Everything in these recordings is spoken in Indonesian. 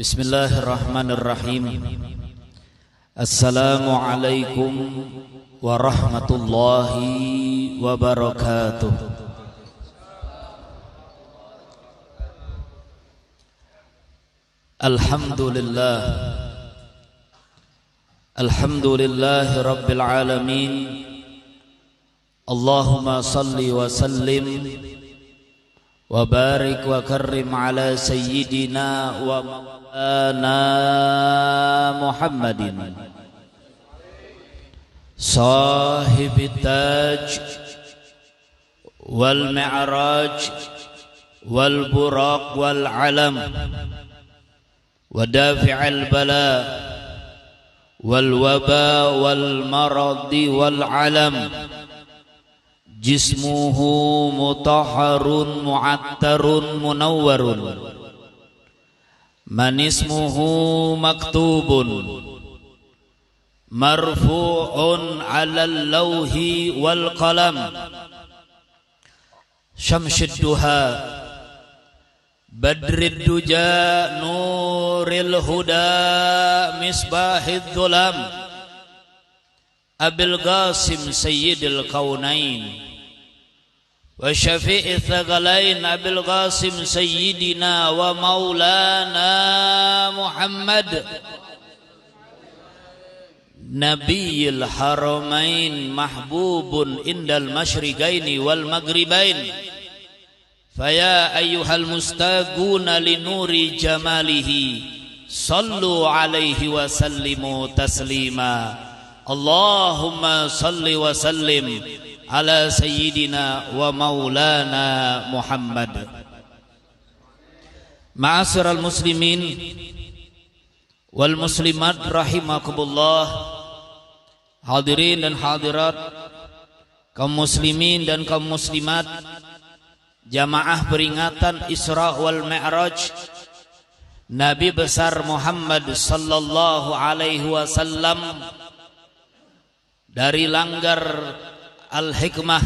Bismillahirrahmanirrahim. Assalamualaikum warahmatullahi wabarakatuh. Alhamdulillah, alhamdulillahi rabbil alamin. Allahumma salli wa sallim wa barik wa karrim ala sayyidina wa maulana Muhammadin sahibit taj wal mi'raj wal buraq wal alam wa dafi'al bala wal waba wal maradi wal alam. Jismuhu mutahharun mu'attarun munawwarun, manismuhu maktubun marfu'un 'alal lawhi wal qalam. Syamsud duha badrid duja nuril huda misbahid dhulam. Abil Qasim sayyidil kaunain wa syafi'i thaqalain. Abil Qasim sayyidina wa maulana Muhammad nabiyil haramain mahbubun indal masyriqaini wal maghribain. Faya ayyuhal mustaguna linuri jamalihi sallu alaihi wa sallimu taslima. Allahumma salli wa sallim ala sayyidina wa maulana Muhammad. Ma'asyiral muslimin wal muslimat rahimakumullah, hadirin dan hadirat, kaum muslimin dan kaum muslimat, jamaah peringatan Isra wal Mi'raj Nabi besar Muhammad sallallahu alaihi wasallam dari Langgar Al-Hikmah,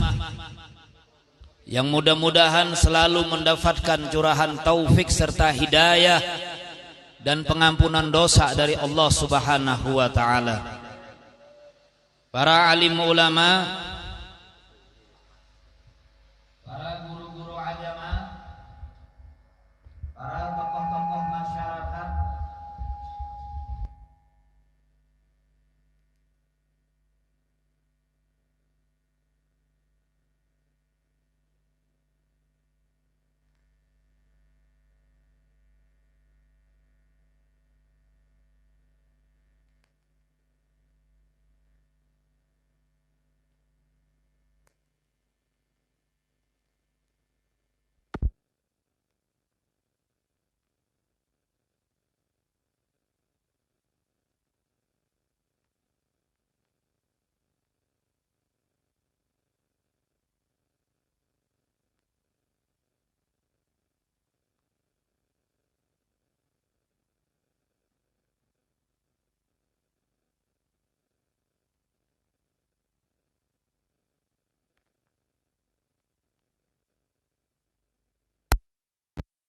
yang mudah-mudahan selalu mendapatkan curahan taufik serta hidayah dan pengampunan dosa dari Allah Subhanahu wa taala. Para alim ulama, para guru-guru agama, para tokoh-tokoh masyarakat,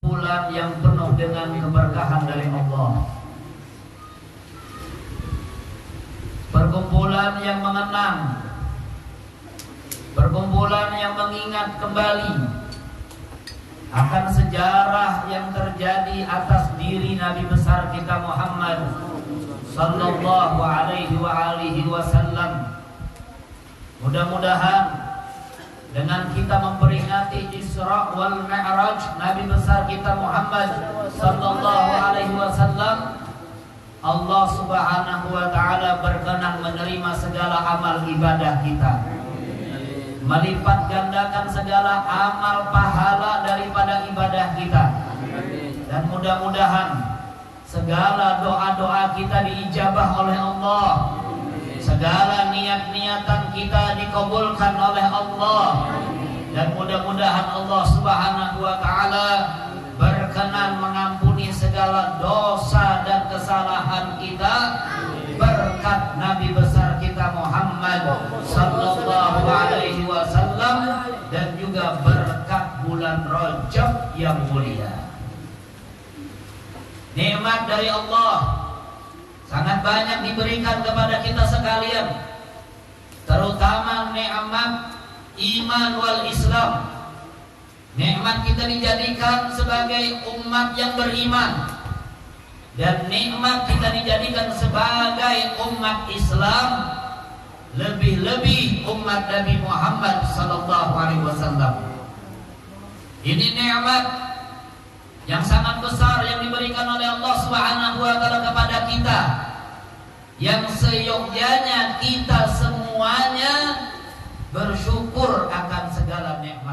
bulan yang penuh dengan keberkahan dari Allah, perkumpulan yang mengenang, perkumpulan yang mengingat kembali akan sejarah yang terjadi atas diri Nabi besar kita Muhammad sallallahu alaihi wasallam. Mudah-mudahan dengan kita memperingati Isra wal Mi'raj Nabi besar kita Muhammad sallallahu alaihi wasallam, Allah Subhanahu wa taala berkenan menerima segala amal ibadah kita, melipat gandakan segala amal pahala daripada ibadah kita, dan mudah-mudahan segala doa-doa kita diijabah oleh Allah, segala niat-niatan kita dikabulkan oleh Allah, dan mudah-mudahan Allah Subhanahu wa taala berkenan mengampuni segala dosa dan kesalahan kita berkat Nabi besar kita Muhammad sallallahu alaihi wasallam, dan juga berkat bulan Rajab yang mulia. Nikmat nikmat dari Allah sangat banyak diberikan kepada kita sekalian, terutama nikmat iman wal Islam. Nikmat kita dijadikan sebagai umat yang beriman, dan nikmat kita dijadikan sebagai umat Islam, lebih-lebih umat Nabi Muhammad sallallahu alaihi wasallam. Ini nikmat yang sangat besar yang diberikan oleh Allah Subhanahu wa taala kepada kita, yang seyogyanya kita semuanya bersyukur akan segala nikmat.